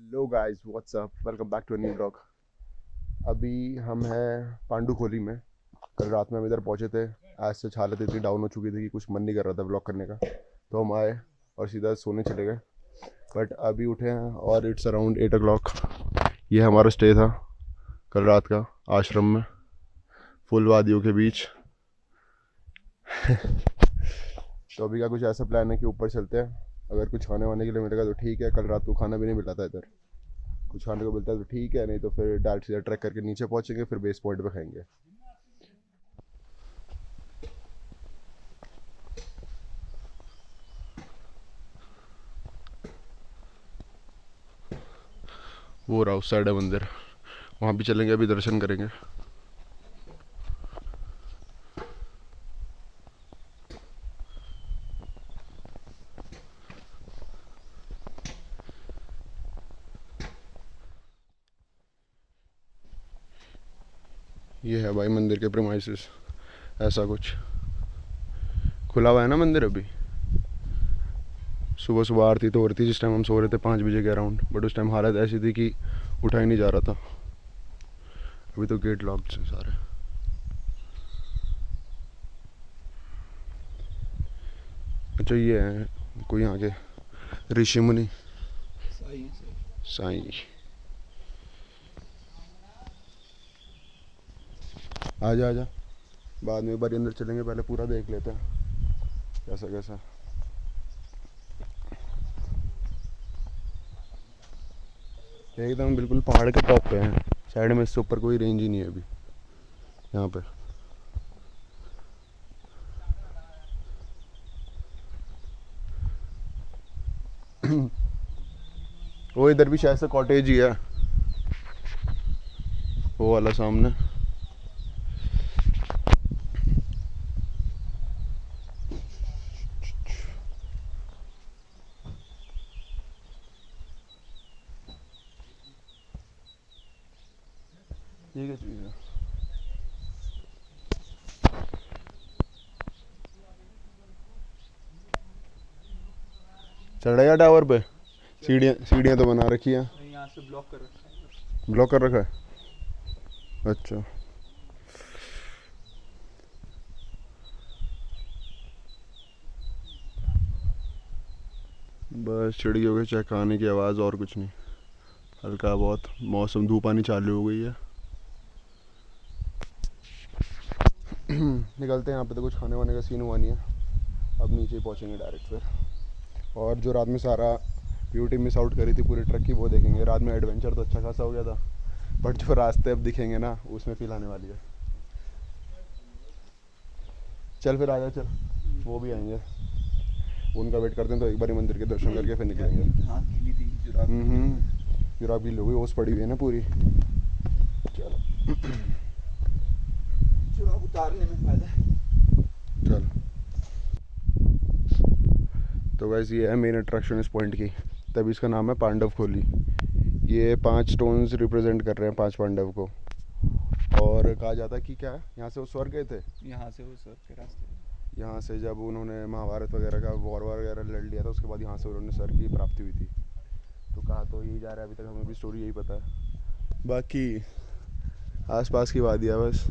Hello guys, what's up, welcome back to a new blog. अभी हम हैं पांडुखोली में। कल रात में हम इधर पहुंचे थे। आज से हालत इतनी डाउन हो चुकी थी कि कुछ मन नहीं कर रहा था ब्लॉग करने का, तो हम आए और सीधा सोने चले गए। बट अभी उठे हैं और इट्स अराउंड 8 o'clock। ये हमारा स्टे था कल रात का आश्रम में, फुल वादियों के बीच। तो अभी का कुछ ऐसा प्लान है कि ऊपर चलते हैं। अगर कुछ खाने वाने के लिए मिलेगा तो ठीक है, कल रात को खाना भी नहीं मिला था इधर। कुछ खाने को मिलता है तो ठीक है, नहीं तो फिर डायरेक्ट सीधा ट्रैक करके नीचे पहुंचेंगे, फिर बेस पॉइंट पे खाएंगे। वो रहा उस साइड है मंदिर, वहाँ भी चलेंगे, अभी दर्शन करेंगे। ये है भाई मंदिर के प्रेमाइसेस। ऐसा कुछ खुला हुआ है ना मंदिर अभी। सुबह सुबह आरती तो हो रही थी जिस टाइम हम सो रहे थे, 5 बजे के अराउंड, बट उस टाइम हालत ऐसी थी कि उठा ही नहीं जा रहा था। अभी तो गेट लॉक्ड हैं सारे। अच्छा, ये है कोई यहाँ के ऋषि मुनि, साईं। आजा आजा, बाद में एक बार अंदर चलेंगे, पहले पूरा देख लेते हैं कैसा कैसा। एकदम बिल्कुल पहाड़ के टॉप पे हैं, साइड में इससे ऊपर कोई रेंज ही नहीं है अभी यहाँ पे। वो इधर भी शायद से कॉटेज ही है, वो वाला सामने। ये क्या चीज़ है? चढ़ेगा टावर पे? सीढ़ियाँ सीढ़ियाँ तो बना रखी है। यहाँ से ब्लॉक कर रखा है। ब्लॉक कर रखा है, अच्छा। बस चिड़ियों के चहकाने की आवाज़, और कुछ नहीं। हल्का बहुत मौसम, धूप आनी चालू हो गई है। निकलते हैं, यहाँ पे तो कुछ खाने वाने का सीन हुआ नहीं है। अब नीचे ही पहुँचेंगे डायरेक्ट फिर। और जो रात में सारा ब्यूटी मिस आउट करी थी पूरी ट्रक की, वो देखेंगे। रात में एडवेंचर तो अच्छा खासा हो गया था, बट जो रास्ते अब दिखेंगे ना, उसमें फील आने वाली है। चल फिर आजा, चल वो भी आएंगे, उनका वेट करते हैं। तो एक बार मंदिर के दर्शन करके फिर निकलेंगे। हाँ गीली थी जुराब जुराब गीली हो गई, ओस पड़ी हुई है ना पूरी। चलो जुराब उतारने में फायदा है। चल। तो वैसे ये है मेन अट्रैक्शन इस पॉइंट की, तभी इसका नाम है पांडव खोली। ये 5 स्टोन्स रिप्रेजेंट कर रहे हैं 5 पांडव को। और कहा जाता है कि क्या है, यहाँ से वो स्वर्ग गए थे। यहाँ से वो सर के रास्ते। यहाँ से जब उन्होंने महाभारत वगैरह का वॉर वगैरह लड़ लिया था, उसके बाद यहाँ से उन्होंने सर की प्राप्ति हुई थी। तो कहा तो यही जा रहा है, अभी तक हमें भी स्टोरी यही पता है। बाकी आसपास की वादियाँ बस।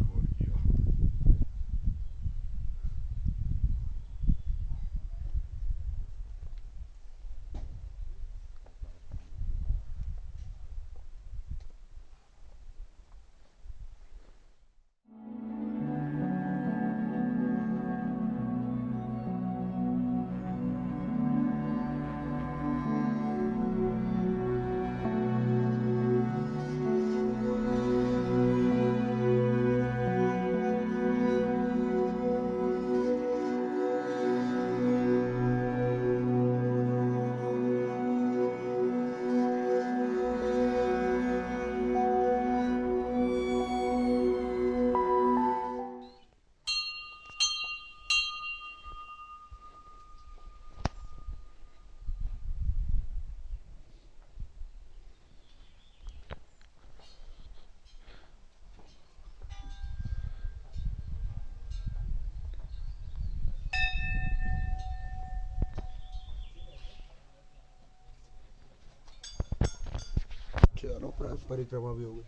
चलो परिक्रमा भी हो गई।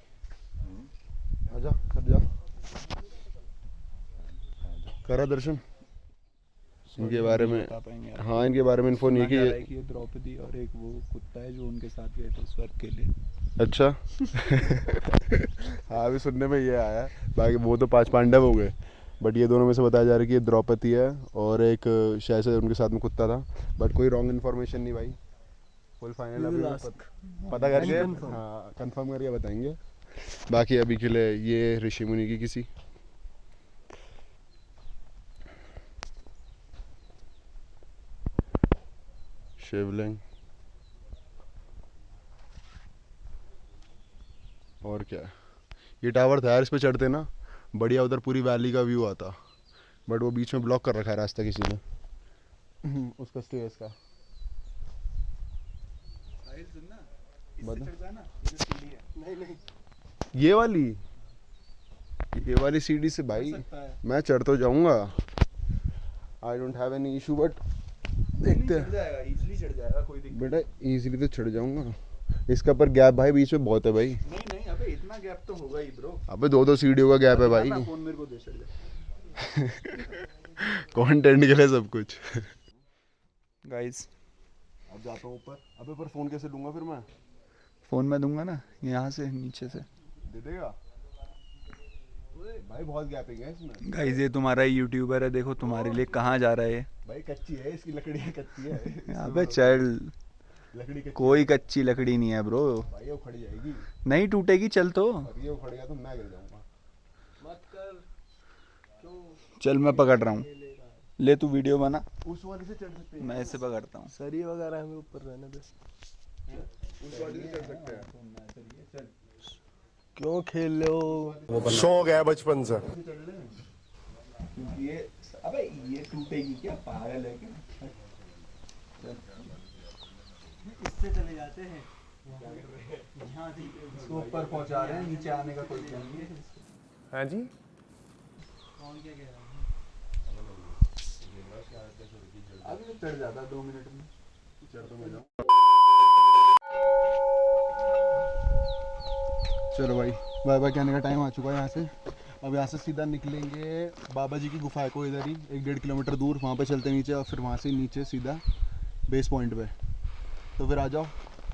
आजा सर जा, करा दर्शन। इनके बारे में बता पाएंगे आप? हाँ, इनके बारे में इन्फो नहीं सुना जा रहा कि है कि ये द्रौपदी और एक वो कुत्ता है जो उनके साथ गए थे स्वर्ग के लिए। अच्छा। हाँ, अभी सुनने में ये आया है। बाकी वो तो 5 पांडव हो गए, बट ये दोनों में से बताया जा रहा है कि ये द्रौपदी है और एक शायद से उनके साथ में कुत्ता था, बट कोई रॉन्ग इन्फॉर्मेशन नहीं भाई। फुल फाइनल अभी पता करके हाँ कंफर्म करके बताएंगे। बाकी अभी के लिए ये ऋषि मुनि की किसी शिवलिंग और क्या है। ये टावर था यार, इस पे चढ़ते ना बढ़िया, उधर पूरी वैली का व्यू आता, बट वो बीच में ब्लॉक कर रखा है रास्ता किसी ने। उसका स्टेज का साहिल सुनना, बता। इससे चढ़ जाना, ये जो सीढ़ी है। नहीं ये वाली सीढ़ी से भाई सकता है। मैं चढ़ तो जाऊंगा, I don't have any issue, but देखते चढ़ हैं जाएगा, इजीली चढ़ जाएगा, कोई दिक्कत बेटा, इजीली तो चढ़ जाऊंगा। इसका पर गैप भाई बीच में बहुत है भाई। नहीं। अबे इतना गैप तो होगा ही ब्रो। अबे 2-2 सीढ़ियों का गैप है भाई। फोन मेरे को दे, चढ़ जा। कंटेंट के लिए सब कुछ। गाइस, अब जाता हूँ ऊपर। अबे पर फोन कैसे लूंगा फिर मैं? फोन में दूंगा ना, यहाँ से नीचे से। दे देगा भाई, बहुत गैपिंग है इसमें। गाइस, ये तुम्हारा यूट्यूबर है, देखो तुम्हारे लिए कहाँ जा रहा है ये। भाई कच्ची है इसकी लकड़ी, कच्ची है। अबे चल, लकड़ी कच्ची कोई कच्ची लकड़ी नहीं है ब्रो, भाई, वो खड़ी जाएगी। नहीं टूटेगी, चल तो। अगर ये उखड़ गया तो मैं गिर जाऊंगा। मत कर, चल मैं पकड़ रहा हूँ, ले तू वीडियो बना, उस वाले से चढ़ सकते हैं। मैं इसे पकड़ता हूँ। सरी वगैरह हमें ऊपर रहने दे। उस वाले से चढ़ सकते हैं। क्यों खेल रहे हो? शौक है बचपन से। ये अबे ये टूटेगी क्या, पागल है क्या? इससे चले जाते हैं। इसको ऊपर पहुंचा रहे हैं, नीचे आने का कोई प्लान नहीं है। हाँ जी, कौन क्या कह रहा है? अभी तो चढ़ जाता 2 मिनट में। चढ़ तो मैं जाऊं। चलो भाई, बाय बाय कहने का टाइम आ चुका है यहाँ से। अब यहाँ से सीधा निकलेंगे बाबा जी की गुफा है को इधर ही 1-1.5 किलोमीटर दूर, वहाँ पे चलते नीचे और फिर वहाँ से नीचे सीधा बेस पॉइंट पे। तो फिर आ जाओ,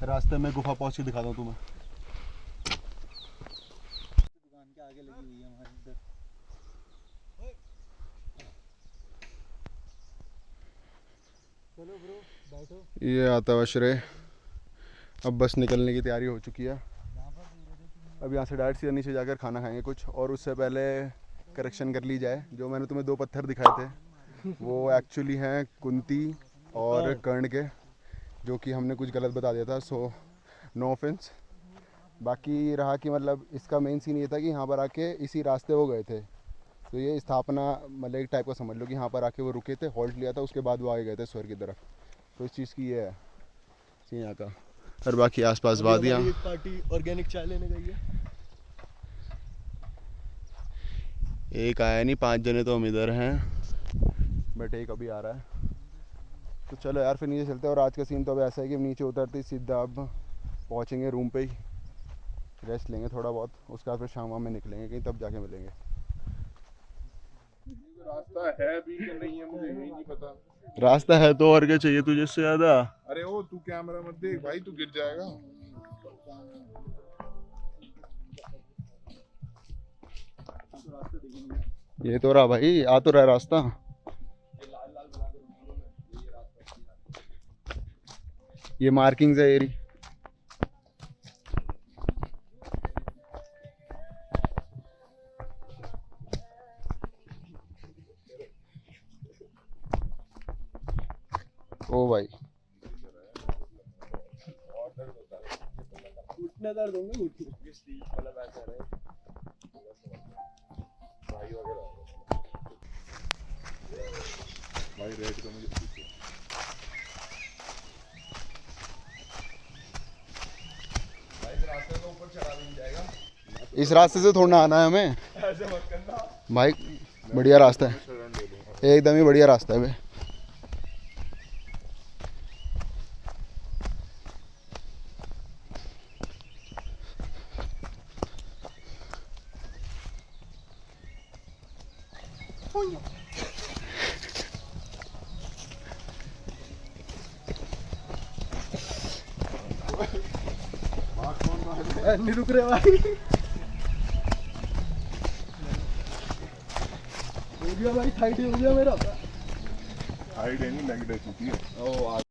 रास्ते में गुफा पहुँच के दिखाता हूँ तुम्हें। दुकान के आगे लगी हुई है हमारी इधर। चलो ब्रो बैठो। ये आता हुआ श्रेय। अब बस निकलने की तैयारी हो चुकी है। अब यहाँ से डायरेक्ट सीधा नीचे जाकर खाना खाएंगे कुछ, और उससे पहले करेक्शन कर ली जाए। जो मैंने तुम्हें 2 पत्थर दिखाए थे वो एक्चुअली हैं कुंती और कर्ण के, जो कि हमने कुछ गलत बता दिया था, सो नो ऑफेंस। बाकी रहा कि मतलब इसका मेन सीन ये था कि यहाँ पर आके इसी रास्ते वो गए थे, तो ये स्थापना मतलब एक टाइप का समझ लो कि यहाँ पर आके वो रुके थे, हॉल्ट लिया था, उसके बाद वो आगे गए थे स्वर्ग की तरफ। तो इस चीज़ की ये है सीन यहाँ का। और बाकी आसपास वादियाँ। एक पार्टी ऑर्गेनिक चाय लेने गई है। एक आया नहीं, 5 जने तो हम इधर हैं, बट एक अभी आ रहा है। तो चलो यार फिर नीचे चलते हैं। और आज का सीन तो अब ऐसा है कि नीचे उतरते ही सीधा अब पहुँचेंगे रूम पे ही, रेस्ट लेंगे थोड़ा बहुत, उसके बाद फिर शाम में निकलेंगे कहीं, तब जाके मिलेंगे। रास्ता है भी कि नहीं है मुझे यही नहीं पता। रास्ता है तो और क्या चाहिए तुझे इससे ज़्यादा। अरे ओ तू कैमरा मत देख भाई, तू गिर जाएगा। ये तो रहा भाई, आ तो रहा है रास्ता। ये मार्किंग्स है एरी। ओ भाई घुटने दर्द होंगे घुटने। भाई रेड का मुझे पूछो। इस रास्ते से थोड़ा आना है हमें भाई, बढ़िया रास्ता है, एकदम ही बढ़िया रास्ता है भाई। नहीं रुक रहे भाई। हो गया भाई, साइड हो गया मेरा। हाइड है नहीं, लेग डे चुकी है।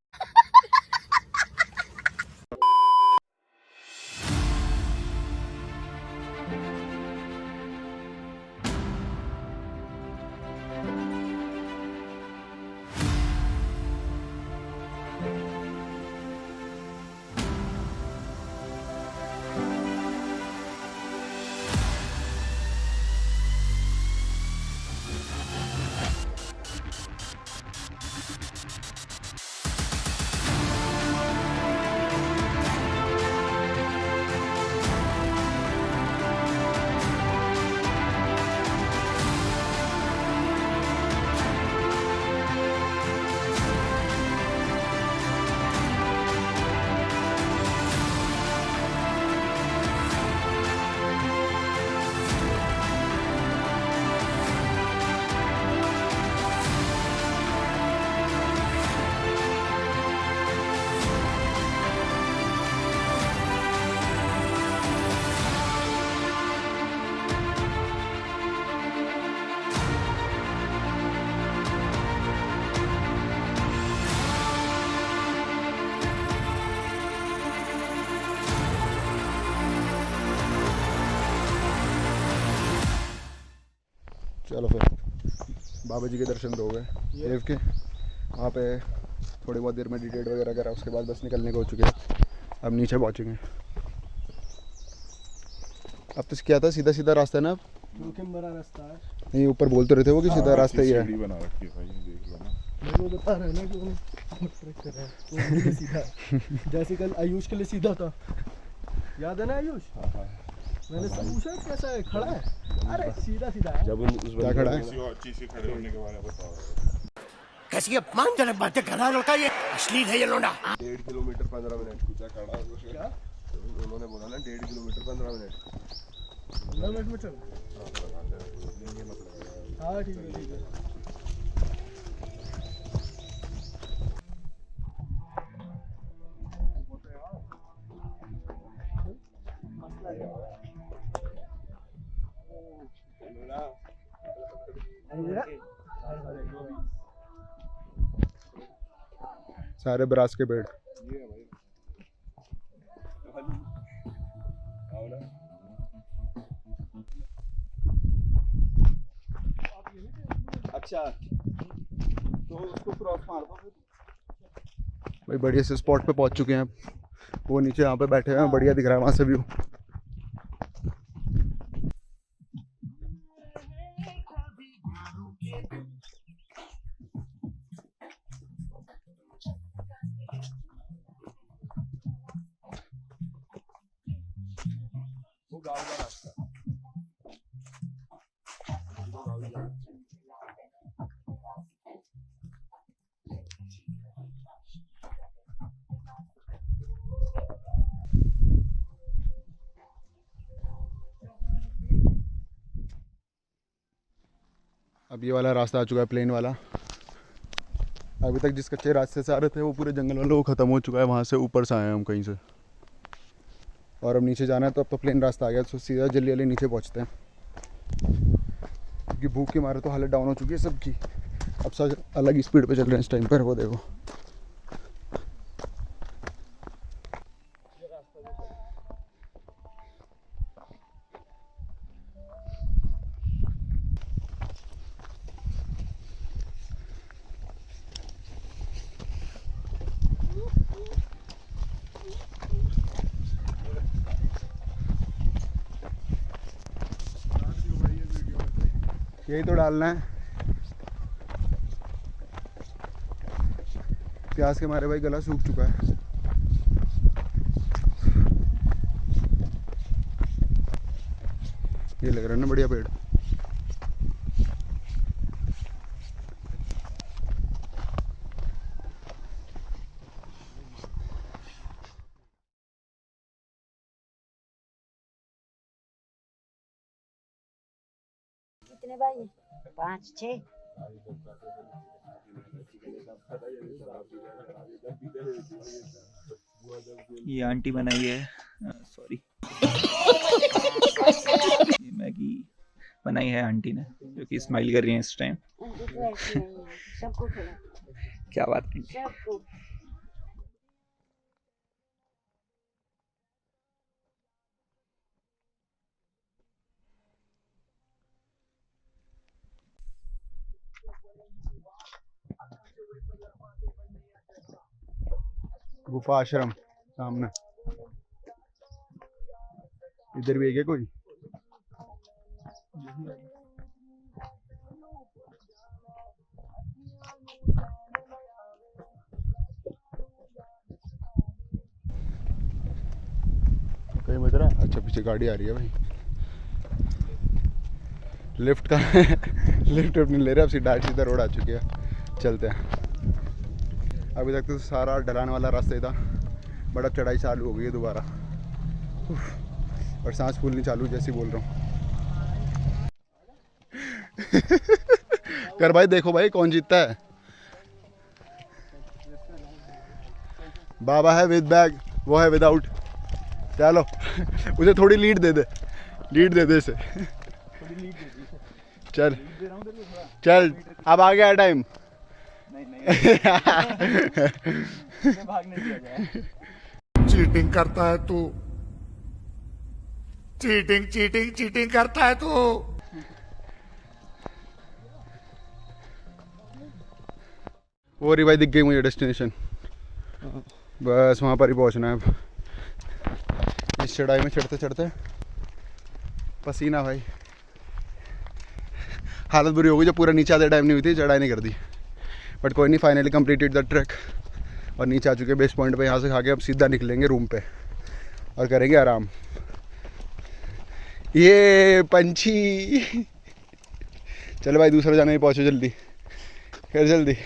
चलो फिर बाबा जी के दर्शन तो हो गए देव के। वहाँ पे थोड़ी बहुत देर में डिटेट वगैरह करा, उसके बाद बस निकलने को हो चुके हैं। अब नीचे पहुँचेंगे। अब तो क्या था, सीधा सीधा रास्ता है ना? अब जोखिम भरा रास्ता है। नहीं, ऊपर बोल तो रहे थे वो कि सीधा रास्ता ही है। सीढ़ी बना रखी है भाई, देख लो ना। मेरे को बता रहे हैं ना कि वो ट्रैक कर रहा है, तो मेरे लिए सीधा है। जैसे कल आयुष के लिए सीधा था, याद है ना आयुष? मैंने सब पूछा कैसा है, खड़ा है? अरे सीधा सीधा है। जब क्या खड़ा है? किसी और चीज से खड़े होने के बारे में बताओ। कैसी अपमानजनक बातें कर रहा है लड़का, ये अश्लील है ये लोंडा। 1.5 किलोमीटर 15 मिनट पूछा खड़ा है। क्या? उन्होंने बोला ना 1.5 किलोमीटर 15 मिनट। 15 मिनट में चल। हाँ ठीक है ठीक है। सारे ब्रास के पेड़। अच्छा तो उसको क्रॉस मार दो फिर। भाई बढ़िया से स्पॉट पे पहुंच चुके हैं। अब वो नीचे यहाँ पे बैठे हैं, बढ़िया दिख रहा है वहाँ से व्यू। अब ये वाला रास्ता आ चुका है, प्लेन वाला। अभी तक जिस कच्चे रास्ते से आ रहे थे वो पूरे जंगल वाला वो ख़त्म हो चुका है। वहाँ से ऊपर से आए हैं हम कहीं से, और अब नीचे जाना है। तो अब तो प्लेन रास्ता आ गया, तो सीधा जल्दी जल्दी नीचे पहुँचते हैं, क्योंकि भूख के मारे तो हालत डाउन हो चुकी है सबकी। अब सब अलग ही स्पीड पे चल रहे हैं इस टाइम पर। वो देखो यही तो डालना है। प्यास के मारे भाई गला सूख चुका है। ये लग रहा है ना बढ़िया पेड़। कितने भाई हैं? 5 6। ये आंटी बनाई है, सॉरी, मैगी बनाई है आंटी ने, जो कि स्माइल कर रही है इस टाइम। उनकी तो ऐसी नहीं है, सबको खिला, क्या बात है। सबको। गुफा आश्रम सामने, इधर भी है क्या कोई? कहीं बज रहा है? अच्छा पीछे गाड़ी आ रही है भाई। लिफ्ट का लिफ्ट नहीं ले रहे, अब डायरेक्ट सीधा रोड आ चुकी है। चलते हैं। अभी तक तो सारा ढलान वाला रास्ता ही था, बड़ा चढ़ाई चालू हो गई है दोबारा, और सांस फूलनी चालू जैसे बोल रहा हूँ। कर भाई, देखो भाई कौन जीतता है। बाबा है विद बैग, वो है विदाउट। चलो उसे थोड़ी लीड दे दे, लीड दे दे इसे। चल चल, अब आ गया टाइम। भागने दिया जाए। चीटिंग करता है तू, चीटिंग चीटिंग चीटिंग करता है तू। वो रही भाई, दिख गई मुझे डेस्टिनेशन। बस वहाँ पर ही पहुँचना है अब। इस चढ़ाई में चढ़ते चढ़ते पसीना भाई, हालत बुरी हो गई। जब पूरा नीचे आते टाइम नहीं हुई थी, चढ़ाई नहीं कर दी। बट कोई नहीं, फाइनली कंप्लीटेड द ट्रैक और नीचे आ चुके बेस पॉइंट पे। यहाँ से खा के अब सीधा निकलेंगे रूम पे और करेंगे आराम। ये पंछी, चलो भाई दूसरा जाने में पहुँचो जल्दी, फिर जल्दी।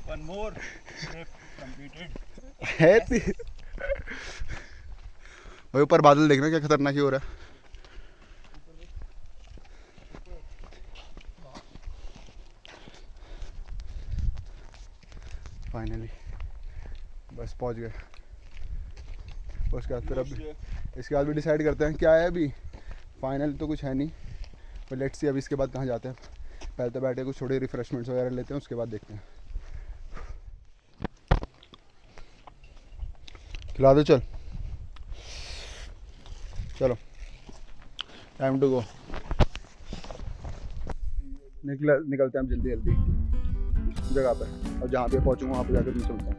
One more trip completed. है भाई, ऊपर बादल देखना क्या खतरनाक ही हो रहा है। फाइनली बस पहुंच गए। उसके बाद फिर अब इसके बाद भी डिसाइड करते हैं क्या है। अभी फाइनल तो कुछ है नहीं, पर लेट्स सी अभी इसके बाद कहाँ जाते हैं। पहले तो बैठे कुछ थोड़ी रिफ्रेशमेंट्स वगैरह लेते हैं, उसके बाद देखते हैं। खिला दो, चल चलो, टाइम टू गो। निकलते हैं हम जल्दी जल्दी जगह पे, और जहाँ पे पहुँचूँगा वहाँ पे जाकर मैं चलता हूँ।